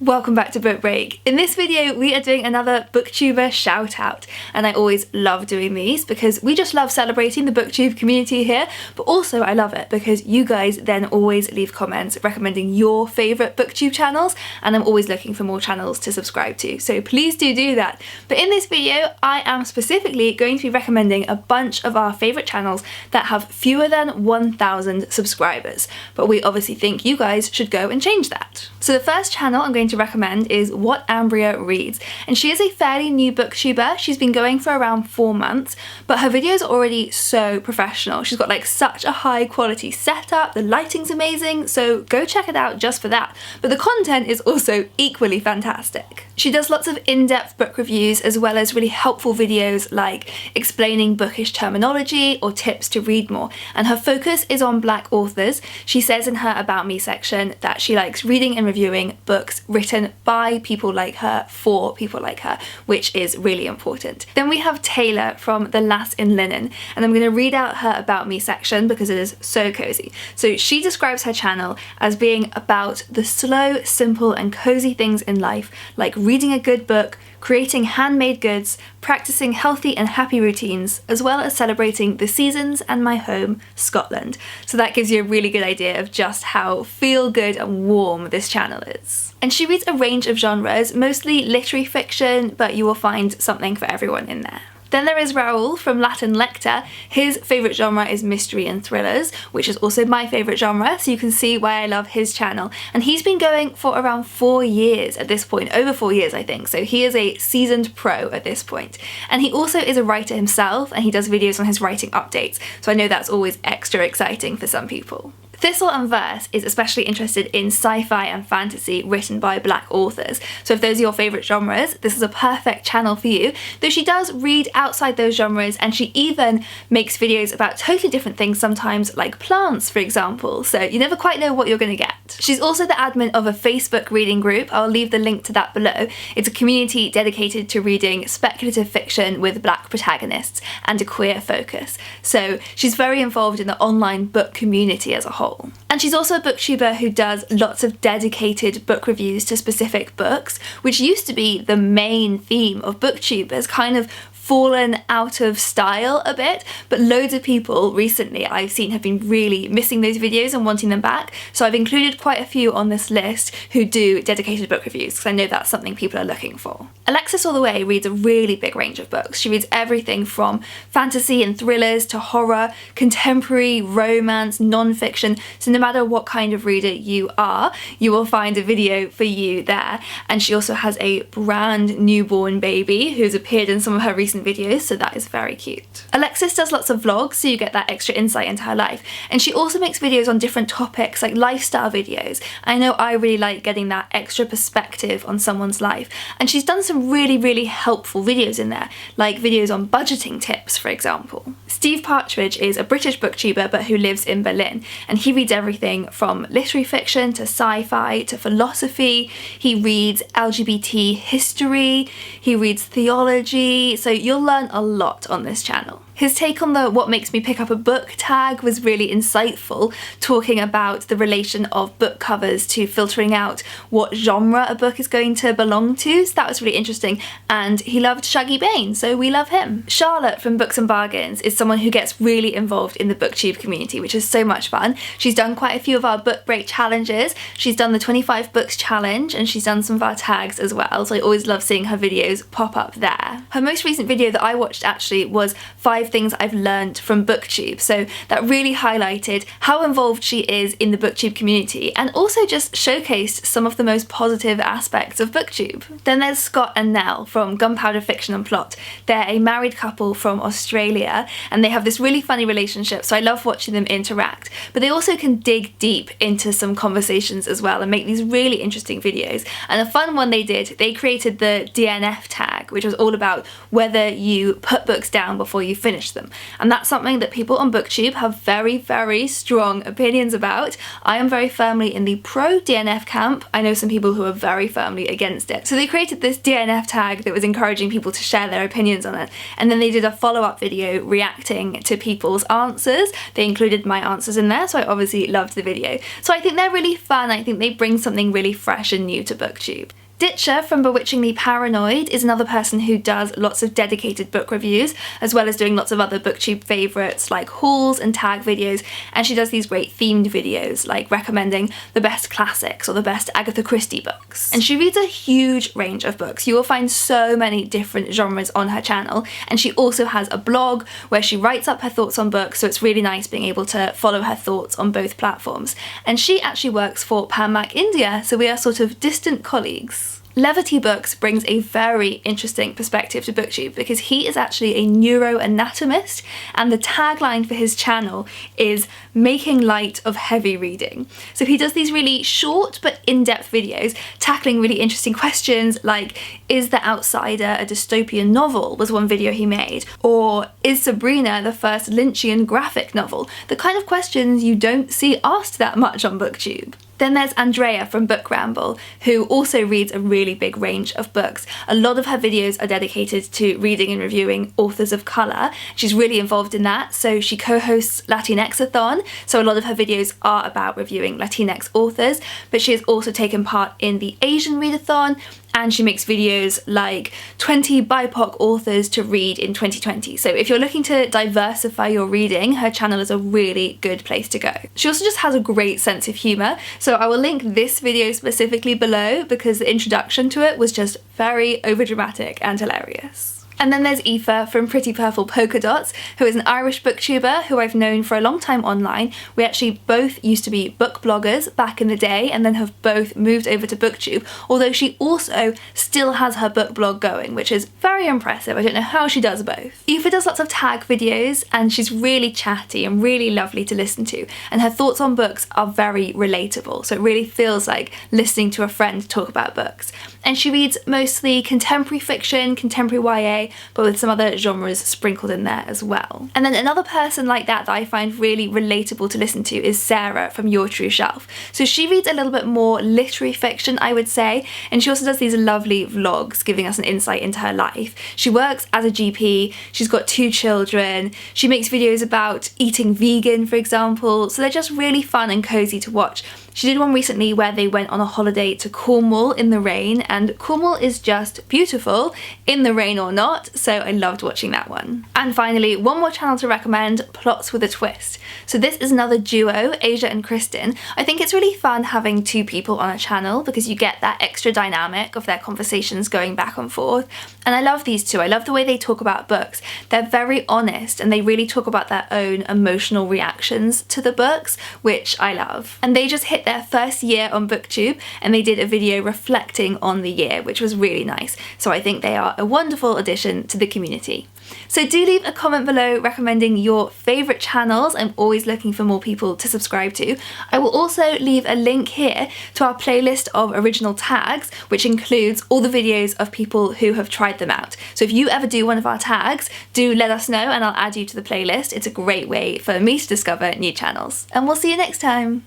Welcome back to Book Break. In this video we are doing another booktuber shout out, and I always love doing these because we just love celebrating the booktube community here, but also I love it because you guys then always leave comments recommending your favourite booktube channels, and I'm always looking for more channels to subscribe to, so please do that. But in this video I am specifically going to be recommending a bunch of our favourite channels that have fewer than 1,000 subscribers, but we obviously think you guys should go and change that. So the first channel I'm going to recommend is What AMBRIA Reads, and she is a fairly new booktuber. She's been going for around 4 months, but her videos are already so professional. She's got like such a high quality setup, the lighting's amazing, so go check it out just for that. But the content is also equally fantastic. She does lots of in-depth book reviews as well as really helpful videos like explaining bookish terminology or tips to read more, and her focus is on Black authors. She says in her About Me section that she likes reading and reviewing books written by people like her for people like her, which is really important. Then we have Taylor from The Lass in Linen, and I'm going to read out her About Me section because it is so cozy. So she describes her channel as being about the slow, simple and cozy things in life, like reading a good book, creating handmade goods, practicing healthy and happy routines, as well as celebrating the seasons and my home, Scotland. So that gives you a really good idea of just how feel good and warm this channel is. And she reads a range of genres, mostly literary fiction, but you will find something for everyone in there. Then there is Raoul from Latin LECTOR. His favourite genre is mystery and thrillers, which is also my favourite genre, so you can see why I love his channel. And he's been going for around 4 years at this point, over 4 years I think, so he is a seasoned pro at this point. And he also is a writer himself, and he does videos on his writing updates, so I know that's always extra exciting for some people. Thistle and Verse is especially interested in sci-fi and fantasy written by Black authors, so if those are your favourite genres, this is a perfect channel for you, though she does read outside those genres, and she even makes videos about totally different things sometimes, like plants for example, so you never quite know what you're going to get. She's also the admin of a Facebook reading group. I'll leave the link to that below. It's a community dedicated to reading speculative fiction with Black protagonists and a queer focus, so she's very involved in the online book community as a whole. And she's also a booktuber who does lots of dedicated book reviews to specific books, which used to be the main theme of booktubers, kind of fallen out of style a bit, but loads of people recently I've seen have been really missing those videos and wanting them back, so I've included quite a few on this list who do dedicated book reviews because I know that's something people are looking for. Alexis all the way reads a really big range of books. She reads everything from fantasy and thrillers to horror, contemporary, romance, non-fiction, so no matter what kind of reader you are, you will find a video for you there. And she also has a brand newborn baby who's appeared in some of her recent videos, so that is very cute. Alexis does lots of vlogs, so you get that extra insight into her life, and she also makes videos on different topics like lifestyle videos. I know I really like getting that extra perspective on someone's life, and she's done some really helpful videos in there, like videos on budgeting tips for example. Steve Partridge is a British booktuber but who lives in Berlin, and he reads everything from literary fiction to sci-fi to philosophy. He reads LGBT history, he reads theology, so you'll learn a lot on this channel. His take on the "what makes me pick up a book" tag was really insightful, talking about the relation of book covers to filtering out what genre a book is going to belong to, so that was really interesting, and he loved Shuggy Bain, so we love him. Charlotte from Books and Bargains is someone who gets really involved in the booktube community, which is so much fun. She's done quite a few of our book break challenges, she's done the 25 books challenge, and she's done some of our tags as well, so I always love seeing her videos pop up there. Her most recent video that I watched actually was 5 things I've learned from booktube, so that really highlighted how involved she is in the booktube community and also just showcased some of the most positive aspects of booktube. Then there's Scott and Nell from Gunpowder Fiction and Plot. They're a married couple from Australia and they have this really funny relationship, so I love watching them interact, but they also can dig deep into some conversations as well and make these really interesting videos. And a fun one they did, they created the DNF tag, tag, which was all about whether you put books down before you finish them. And that's something that people on BookTube have very, very strong opinions about. I am very firmly in the pro DNF camp. I know some people who are very firmly against it. So they created this DNF tag that was encouraging people to share their opinions on it. And then they did a follow-up video reacting to people's answers. They included my answers in there, so I obviously loved the video. So I think they're really fun. I think they bring something really fresh and new to BookTube. Ditcher from Bewitchingly Paranoid is another person who does lots of dedicated book reviews, as well as doing lots of other BookTube favourites like hauls and tag videos, and she does these great themed videos like recommending the best classics or the best Agatha Christie books. And she reads a huge range of books. You will find so many different genres on her channel, and she also has a blog where she writes up her thoughts on books, so it's really nice being able to follow her thoughts on both platforms. And she actually works for PAMAC India, so we are sort of distant colleagues. Levity Books brings a very interesting perspective to BookTube because he is actually a neuroanatomist, and the tagline for his channel is making light of heavy reading. So he does these really short but in-depth videos tackling really interesting questions like, is The Outsider a dystopian novel? Was one video he made. Or is Sabrina the first Lynchian graphic novel? The kind of questions you don't see asked that much on BookTube. Then there's Andrea from BookRamble, who also reads a really big range of books. A lot of her videos are dedicated to reading and reviewing authors of colour. She's really involved in that, so she co-hosts Latinx-a-thon, so a lot of her videos are about reviewing Latinx authors, but she has also taken part in the Asian Readathon, and she makes videos like 20 BIPOC authors to read in 2020. So if you're looking to diversify your reading, her channel is a really good place to go. She also just has a great sense of humour, so I will link this video specifically below because the introduction to it was just very overdramatic and hilarious. And then there's Aoife from Pretty Purple Polka Dots, who is an Irish booktuber who I've known for a long time online. We actually both used to be book bloggers back in the day and then have both moved over to BookTube, although she also still has her book blog going, which is very impressive. I don't know how she does both. Aoife does lots of tag videos and she's really chatty and really lovely to listen to, and her thoughts on books are very relatable, so it really feels like listening to a friend talk about books. And she reads mostly contemporary fiction, contemporary YA, but with some other genres sprinkled in there as well. And then another person like that I find really relatable to listen to is Sarah from Your True Shelf. So she reads a little bit more literary fiction, I would say, and she also does these lovely vlogs giving us an insight into her life. She works as a GP, she's got 2 children, she makes videos about eating vegan, for example, so they're just really fun and cozy to watch. She did one recently where they went on a holiday to Cornwall in the rain, and Cornwall is just beautiful, in the rain or not, so I loved watching that one. And finally, one more channel to recommend, Plots with a Twist. So this is another duo, Asia and Kristen. I think it's really fun having 2 people on a channel because you get that extra dynamic of their conversations going back and forth. And I love these 2. I love the way they talk about books. They're very honest and they really talk about their own emotional reactions to the books, which I love. And they just hit their first year on BookTube and they did a video reflecting on the year, which was really nice. So I think they are a wonderful addition to the community. So do leave a comment below recommending your favourite channels. I'm always looking for more people to subscribe to. I will also leave a link here to our playlist of original tags, which includes all the videos of people who have tried them out. So if you ever do one of our tags, do let us know and I'll add you to the playlist. It's a great way for me to discover new channels. And we'll see you next time.